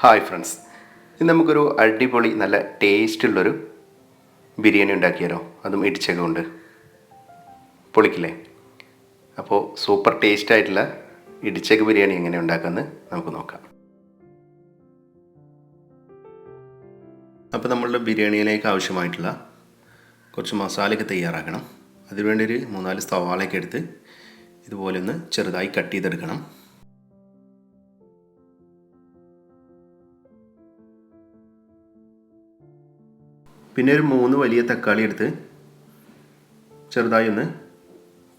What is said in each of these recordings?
Hi friends, ഇന്ന് നമുക്കൊരു അടിപൊളി നല്ല ടേസ്റ്റുള്ളൊരു ബിരിയാണി ഉണ്ടാക്കിയാലോ? അതും ഇടിച്ചക്ക കൊണ്ട്. പൊളിക്കില്ലേ? അപ്പോൾ സൂപ്പർ ടേസ്റ്റായിട്ടുള്ള ഇടിച്ചക്ക ബിരിയാണി എങ്ങനെ ഉണ്ടാക്കാമെന്ന് നമുക്ക് നോക്കാം. അപ്പോൾ നമ്മളുടെ ബിരിയാണിയിലേക്ക് ആവശ്യമായിട്ടുള്ള കുറച്ച് മസാലയൊക്കെ തയ്യാറാക്കണം. അതിനുവേണ്ടി ഒരു 3-4 സവാളയൊക്കെ എടുത്ത് ഇതുപോലെ ഒന്ന് ചെറുതായി കട്ട് ചെയ്തെടുക്കണം. പിന്നെ ഒരു 3 വലിയ തക്കാളി എടുത്ത് ചെറുതായി ഒന്ന്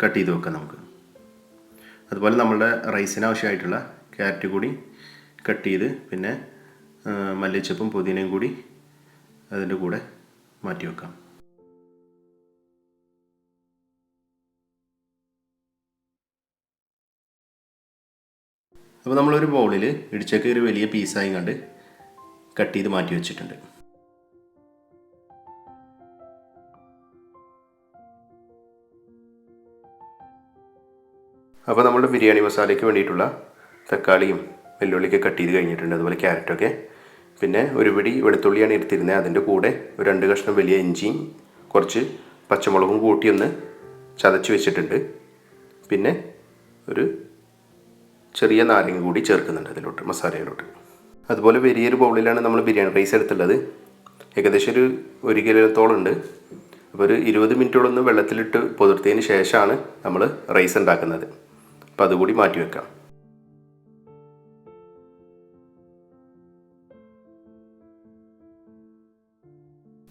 കട്ട് ചെയ്ത് വെക്കാം നമുക്ക്. അതുപോലെ നമ്മളുടെ റൈസിന് ആവശ്യമായിട്ടുള്ള ക്യാരറ്റ് കൂടി കട്ട് ചെയ്ത്, പിന്നെ മല്ലിച്ചപ്പും പുതിനയും കൂടി അതിൻ്റെ കൂടെ മാറ്റി വെക്കാം. അപ്പോൾ നമ്മളൊരു ബൗളിൽ ഇടിച്ചക്ക ഒരു വലിയ പീസായി കണ്ട് കട്ട് ചെയ്ത് മാറ്റി വെച്ചിട്ടുണ്ട്. അപ്പോൾ നമ്മുടെ ബിരിയാണി മസാലയ്ക്ക് വേണ്ടിയിട്ടുള്ള തക്കാളിയും വെല്ലുള്ളിയൊക്കെ കട്ട് ചെയ്ത് കഴിഞ്ഞിട്ടുണ്ട്. അതുപോലെ ക്യാരറ്റൊക്കെ, പിന്നെ ഒരു പിടി വെളുത്തുള്ളിയാണ് എടുത്തിരുന്നത്. അതിൻ്റെ കൂടെ ഒരു 2 കഷ്ണം വലിയ ഇഞ്ചിയും കുറച്ച് പച്ചമുളകും കൂട്ടി ഒന്ന് ചതച്ച് വെച്ചിട്ടുണ്ട്. പിന്നെ ഒരു ചെറിയ നാരങ്ങ കൂടി ചേർക്കുന്നുണ്ട് അതിലോട്ട്, മസാലയിലോട്ട്. അതുപോലെ വലിയൊരു ബൗളിലാണ് നമ്മൾ ബിരിയാണി റൈസ് എടുത്തുള്ളത്. ഏകദേശം ഒരു 1 കിലോത്തോളം ഉണ്ട്. അപ്പോൾ ഒരു 20 മിനിറ്റോളൊന്ന് വെള്ളത്തിലിട്ട് പുതിർത്തതിന് ശേഷമാണ് നമ്മൾ റൈസ് ഉണ്ടാക്കുന്നത്. അപ്പോൾ അതുകൂടി മാറ്റി വെക്കാം.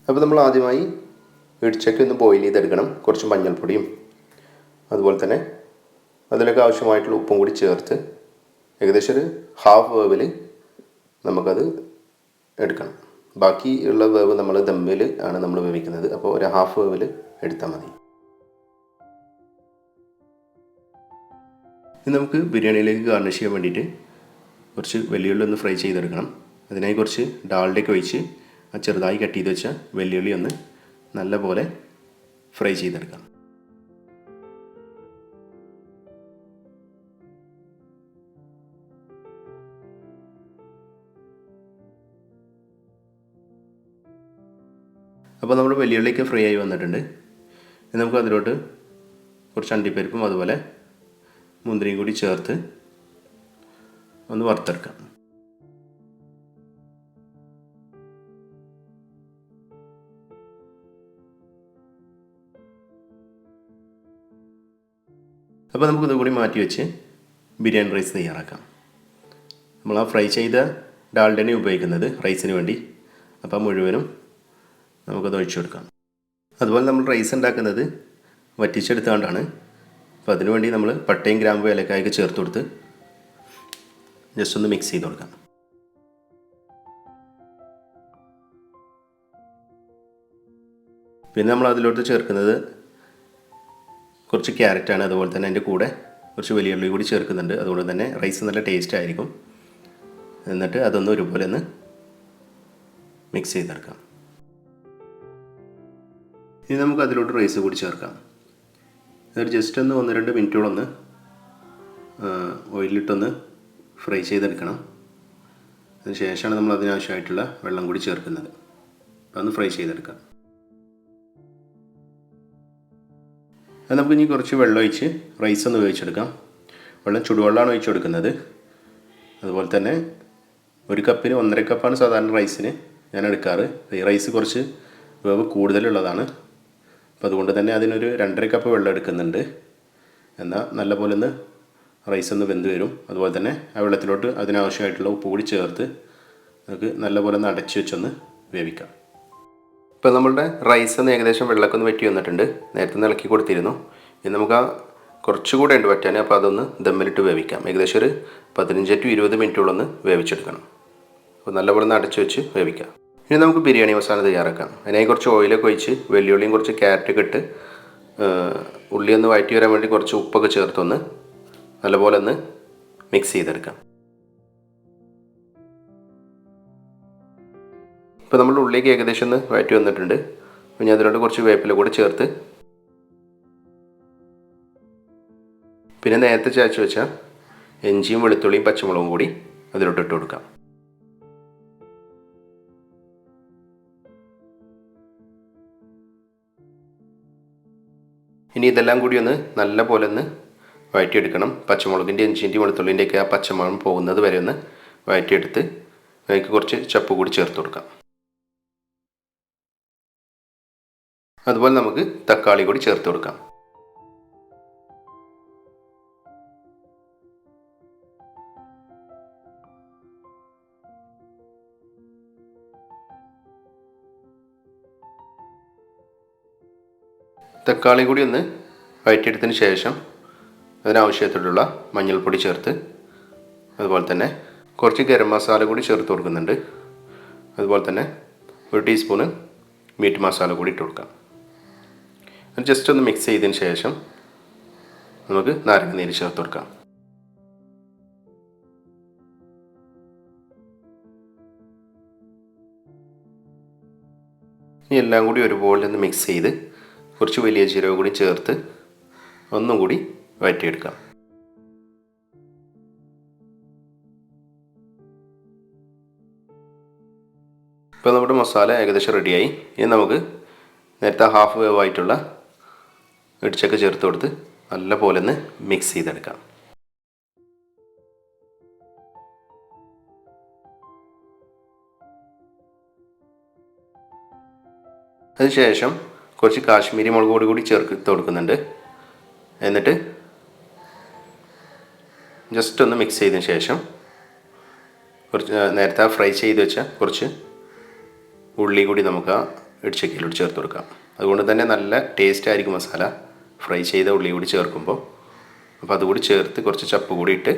അപ്പോൾ നമ്മൾ ആദ്യമായി ഇടിച്ചക്ക ഒന്ന് ബോയിൽ ചെയ്തെടുക്കണം. കുറച്ച് മഞ്ഞൾപ്പൊടിയും അതുപോലെ തന്നെ അതിലൊക്കെ ആവശ്യമായിട്ടുള്ള ഉപ്പും കൂടി ചേർത്ത് ഏകദേശം ഒരു ഹാഫ് വേവിൽ നമുക്കത് എടുക്കണം. ബാക്കിയുള്ള വേവ് നമ്മൾ ദമ്മിൽ ആണ് നമ്മൾ വേവിക്കുന്നത്. അപ്പോൾ ഒരു ഹാഫ് വേവിൽ എടുത്താൽ മതി. ഇനി നമുക്ക് ബിരിയാണിയിലേക്ക് ഗാർണിഷ് ചെയ്യാൻ വേണ്ടിയിട്ട് കുറച്ച് വെള്ളിയുള്ളി ഒന്ന് ഫ്രൈ ചെയ്തെടുക്കണം. അതിനായി കുറച്ച് ഡാൽഡയൊക്കെ ഒഴിച്ച് ആ ചെറുതായി കട്ട് ചെയ്ത് വെച്ച വെള്ളിയുള്ളി ഒന്ന് നല്ലപോലെ ഫ്രൈ ചെയ്തെടുക്കാം. അപ്പോൾ നമ്മുടെ വെള്ളിയുള്ളിയൊക്കെ ഫ്രൈ ആയി വന്നിട്ടുണ്ട്. ഇനി നമുക്ക് അതിലോട്ട് കുറച്ച് അണ്ടിപ്പരിപ്പും അതുപോലെ മുന്തിരിയും കൂടി ചേർത്ത് ഒന്ന് വറുത്തെടുക്കാം. അപ്പോൾ നമുക്കിത് കൂടി മാറ്റി വെച്ച് ബിരിയാണി റൈസ് തയ്യാറാക്കാം. നമ്മൾ ആ ഫ്രൈ ചെയ്ത ഡാൽഡനെ ഉപയോഗിക്കുന്നത് റൈസിന് വേണ്ടി. അപ്പോൾ മുഴുവനും നമുക്കത് ഒഴിച്ചു കൊടുക്കാം. അതുപോലെ നമ്മൾ റൈസ് ഉണ്ടാക്കുന്നത് വറ്റിച്ചെടുത്തുകൊണ്ടാണ്. അപ്പോൾ അതിനുവേണ്ടി നമ്മൾ പട്ടയും ഗ്രാമ്പും ഏലക്കായൊക്കെ ചേർത്ത് കൊടുത്ത് ജസ്റ്റ് ഒന്ന് മിക്സ് ചെയ്ത് കൊടുക്കാം. പിന്നെ നമ്മൾ അതിലോട്ട് ചേർക്കുന്നത് കുറച്ച് ക്യാരറ്റാണ്. അതുപോലെ തന്നെ അതിൻ്റെ കൂടെ കുറച്ച് വലിയ ഉള്ളി കൂടി ചേർക്കുന്നുണ്ട്. അതുകൊണ്ട് തന്നെ റൈസ് നല്ല ടേസ്റ്റ് ആയിരിക്കും. എന്നിട്ട് അതൊന്ന് ഒരുപോലെ ഒന്ന് മിക്സ് ചെയ്തെടുക്കാം. ഇനി നമുക്ക് അതിലോട്ട് റൈസ് കൂടി ചേർക്കാം. എന്നിട്ട് ജസ്റ്റ് ഒന്ന് 1-2 മിനിറ്റോളൊന്ന് ഓയിലിട്ടൊന്ന് ഫ്രൈ ചെയ്തെടുക്കണം. അതിന് ശേഷമാണ് നമ്മൾ അതിനാവശ്യമായിട്ടുള്ള വെള്ളം കൂടി ചേർക്കുന്നത്. അപ്പോൾ ഒന്ന് ഫ്രൈ ചെയ്തെടുക്കാം. അത് നമുക്ക് ഇനി കുറച്ച് വെള്ളം ഒഴിച്ച് റൈസ് ഒന്ന് വേവിച്ചെടുക്കാം. വെള്ളം ചുടുവെള്ളമാണ് ഒഴിച്ചു കൊടുക്കുന്നത്. അതുപോലെ തന്നെ 1 കപ്പിന് 1.5 കപ്പാണ് സാധാരണ റൈസിന് ഞാൻ എടുക്കാറ്. ഈ റൈസ് കുറച്ച് വേവ് കൂടുതലുള്ളതാണ്. അപ്പോൾ അതുകൊണ്ട് തന്നെ അതിനൊരു 2.5 കപ്പ് വെള്ളം എടുക്കുന്നുണ്ട്. എന്നാൽ നല്ലപോലെ ഒന്ന് റൈസ് ഒന്ന് വെന്ത് വരും. അതുപോലെ തന്നെ ആ വെള്ളത്തിലോട്ട് അതിനാവശ്യമായിട്ടുള്ള ഉപ്പ് കൂടി ചേർത്ത് നമുക്ക് നല്ലപോലെ ഒന്ന് അടച്ച് വെച്ചൊന്ന് വേവിക്കാം. ഇപ്പോൾ നമ്മളുടെ റൈസ് ഒന്ന് ഏകദേശം വെള്ളമൊക്കെ ഒന്ന് വറ്റി വന്നിട്ടുണ്ട്. നേരത്തെ ഒന്ന് ഇളക്കി കൊടുത്തിരുന്നു. ഇനി നമുക്ക് ആ കുറച്ചുകൂടെ ഉണ്ട് വറ്റാൻ. അപ്പോൾ അതൊന്ന് ദമ്മിലിട്ട് വേവിക്കാം. ഏകദേശം ഒരു 15-20 മിനിറ്റോളൊന്ന് വേവിച്ചെടുക്കണം. അപ്പോൾ നല്ലപോലെ ഒന്ന് അടച്ച് വെച്ച് വേവിക്കാം. ഇനി നമുക്ക് ബിരിയാണി മസാല തയ്യാറാക്കാം. അതിനായി കുറച്ച് ഓയിലൊക്കെ ഒഴിച്ച് വെള്ളിയുള്ളിയും കുറച്ച് ക്യാരറ്റൊക്കെ ഇട്ട് ഉള്ളി ഒന്ന് വഴറ്റി വരാൻ വേണ്ടി കുറച്ച് ഉപ്പൊക്കെ ചേർത്തൊന്ന് നല്ലപോലെ ഒന്ന് മിക്സ് ചെയ്തെടുക്കാം. ഇപ്പോൾ നമ്മുടെ ഉള്ളിലേക്ക് ഏകദേശം ഒന്ന് വഴറ്റി വന്നിട്ടുണ്ട്. അപ്പോൾ ഞാൻ അതിലോട്ട് കുറച്ച് വേപ്പില കൂടി ചേർത്ത് പിന്നെ നേരത്തെ ചതച്ച് വെച്ച ഇഞ്ചിയും വെളുത്തുള്ളിയും പച്ചമുളകും കൂടി അതിലോട്ട് ഇട്ട് കൊടുക്കാം. ഇനി ഇതെല്ലാം കൂടി ഒന്ന് നല്ല പോലെ ഒന്ന് വഴറ്റിയെടുക്കണം. പച്ചമുളകിൻ്റെ ഇഞ്ചിൻ്റെ വെളുത്തുള്ളിൻ്റെയൊക്കെ ആ പച്ചമണം പോകുന്നത് വരെ ഒന്ന് വഴറ്റിയെടുത്ത് അതിലേക്ക് കുറച്ച് ചപ്പ് കൂടി ചേർത്ത് കൊടുക്കാം. അതുപോലെ നമുക്ക് തക്കാളി കൂടി ചേർത്ത് കൊടുക്കാം. തക്കാളി കൂടി ഒന്ന് വഴറ്റിയെടുത്തതിന് ശേഷം അതിനാവശ്യത്തിലുള്ള മഞ്ഞൾപ്പൊടി ചേർത്ത് അതുപോലെ തന്നെ കുറച്ച് ഗരം മസാല കൂടി ചേർത്ത് കൊടുക്കുന്നുണ്ട്. അതുപോലെ തന്നെ 1 ടീസ്പൂണ് മീറ്റ് മസാല കൂടി ഇട്ട് കൊടുക്കാം. ജസ്റ്റ് ഒന്ന് മിക്സ് ചെയ്തതിന് ശേഷം നമുക്ക് നാരങ്ങ നീര് ചേർത്ത് കൊടുക്കാം. ഇനി എല്ലാം കൂടി ഒരുപോലെ ഒന്ന് മിക്സ് ചെയ്ത് കുറച്ച് വലിയ ജീരകം കൂടി ചേർത്ത് ഒന്നും കൂടി വഴറ്റിയെടുക്കാം. ഇപ്പോൾ നമ്മുടെ മസാല ഏകദേശം റെഡിയായി. ഇനി നമുക്ക് നേരത്തെ ഹാഫ് വേവായിട്ടുള്ള ഇടിച്ചക്ക ചേർത്ത് കൊടുത്ത് നല്ല പോലെ ഒന്ന് മിക്സ് ചെയ്തെടുക്കാം. അതിനുശേഷം കുറച്ച് കാശ്മീരി മുളക് പൊടി കൂടി ചേർത്ത് കൊടുക്കുന്നുണ്ട്. എന്നിട്ട് ജസ്റ്റ് ഒന്ന് മിക്സ് ചെയ്തതിന് ശേഷം കുറച്ച് നേരത്തെ ഫ്രൈ ചെയ്ത് വെച്ച കുറച്ച് ഉള്ളി കൂടി നമുക്ക് ആ ഇടിച്ചക്കയിലോട്ട് ചേർത്ത് കൊടുക്കാം. അതുകൊണ്ട് തന്നെ നല്ല ടേസ്റ്റ് ആയിരിക്കും മസാല ഫ്രൈ ചെയ്ത ഉള്ളി കൂടി ചേർക്കുമ്പോൾ. അപ്പോൾ അതുകൂടി ചേർത്ത് കുറച്ച് ചപ്പ് കൂടി ഇട്ട്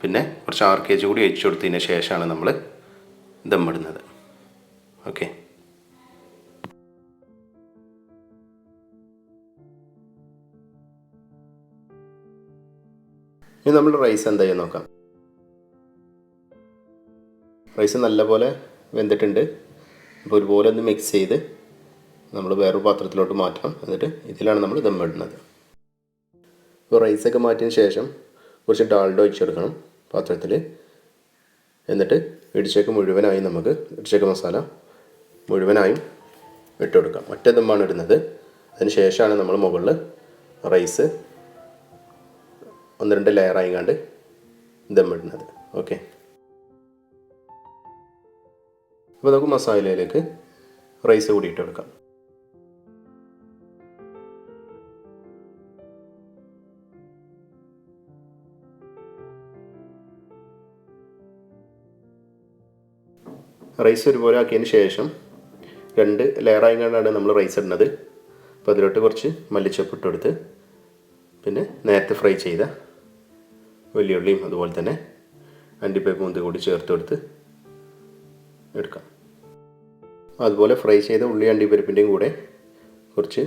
പിന്നെ കുറച്ച് RKG കൂടി ഒഴിച്ചു കൊടുത്തതിന് ശേഷമാണ് നമ്മൾ ദമ്മിടുന്നത്. ഓക്കെ. ഇനി നമ്മൾ റൈസ് എന്താ ചെയ്യാൻ നോക്കാം. റൈസ് നല്ലപോലെ വെന്തിട്ടുണ്ട്. അപ്പോൾ ഒരുപോലെ ഒന്ന് മിക്സ് ചെയ്ത് നമ്മൾ വേറൊരു പാത്രത്തിലോട്ട് മാറ്റണം. എന്നിട്ട് ഇതിലാണ് നമ്മൾ ദമ്മിടുന്നത്. ഇപ്പോൾ റൈസൊക്കെ മാറ്റിയതിന് ശേഷം കുറച്ച് ഡാൽഡ ഒഴിച്ചെടുക്കണം പാത്രത്തിൽ. എന്നിട്ട് ഇടിച്ചക്ക മുഴുവനായും നമുക്ക് ഇടിച്ചക്ക മസാല മുഴുവനായും ഇട്ട് കൊടുക്കാം. ഒറ്റ ദമ്മാണ് ഇടുന്നത്. അതിന് ശേഷമാണ് നമ്മൾ മുകളിൽ റൈസ് 1-2 ലെയറായിങ്ങാണ്ട് ദമ്മിടുന്നത്. ഓക്കെ. അപ്പോൾ നമുക്ക് മസാലയിലേക്ക് റൈസ് കൂടി ഇട്ട് കൊടുക്കാം. റൈസ് ഒരുപോലെ ആക്കിയതിന് ശേഷം 2 ലെയറായിങ്ങാണ്ടാണ് നമ്മൾ റൈസ് ഇടുന്നത്. അപ്പോൾ അതിലോട്ട് കുറച്ച് മല്ലിച്ചപ്പ് ഇട്ട് കൊടുത്ത് പിന്നെ നേരത്തെ ഫ്രൈ ചെയ്ത വലിയുള്ളിയും അതുപോലെ തന്നെ അണ്ടിപ്പരിപ്പ് മുന്തി കൂടി ചേർത്ത് കൊടുത്ത് എടുക്കാം. അതുപോലെ ഫ്രൈ ചെയ്ത ഉള്ളി അണ്ടിപ്പരിപ്പിൻ്റെയും കൂടെ കുറച്ച്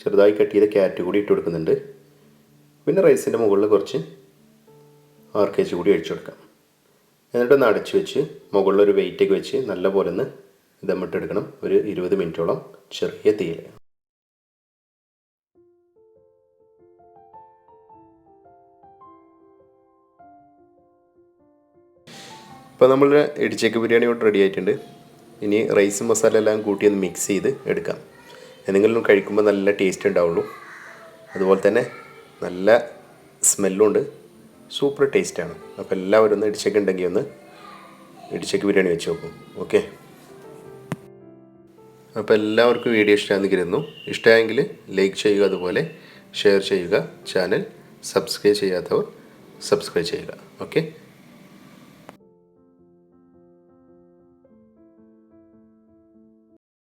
ചെറുതായി കട്ട് ചെയ്ത ക്യാരറ്റ് കൂടി ഇട്ട് കൊടുക്കുന്നുണ്ട്. പിന്നെ റൈസിൻ്റെ മുകളിൽ കുറച്ച് RKG കൂടി ഒഴിച്ചു കൊടുക്കാം. എന്നിട്ടൊന്ന് അടച്ചു വെച്ച് മുകളിലൊരു വെയിറ്റൊക്കെ വെച്ച് നല്ല പോലെ ഒന്ന് ദമ്മിട്ടെടുക്കണം. ഒരു 20 മിനിറ്റോളം ചെറിയ തീയിൽ. ഇപ്പോൾ നമ്മളുടെ ഇടിച്ചക്ക ബിരിയാണി ഇവിടെ റെഡി ആയിട്ടുണ്ട്. ഇനി റൈസും മസാല എല്ലാം കൂട്ടി ഒന്ന് മിക്സ് ചെയ്ത് എടുക്കാം. എന്തെങ്കിലും കഴിക്കുമ്പോൾ നല്ല ടേസ്റ്റ് ഉണ്ടാവുള്ളൂ. അതുപോലെ തന്നെ നല്ല സ്മെല്ലും ഉണ്ട്. സൂപ്പർ ടേസ്റ്റാണ്. അപ്പോൾ എല്ലാവരും ഒന്ന് ഇടിച്ചക്ക ഉണ്ടെങ്കിൽ ഒന്ന് ഇടിച്ചക്ക ബിരിയാണി വെച്ച് നോക്കും. ഓക്കെ. അപ്പോൾ എല്ലാവർക്കും വീഡിയോ ഇഷ്ടമാണെന്ന് കരുതുന്നു. ഇഷ്ടമായെങ്കിൽ ലൈക്ക് ചെയ്യുക, അതുപോലെ ഷെയർ ചെയ്യുക. ചാനൽ സബ്സ്ക്രൈബ് ചെയ്യാത്തവർ സബ്സ്ക്രൈബ് ചെയ്യുക. ഓക്കെ.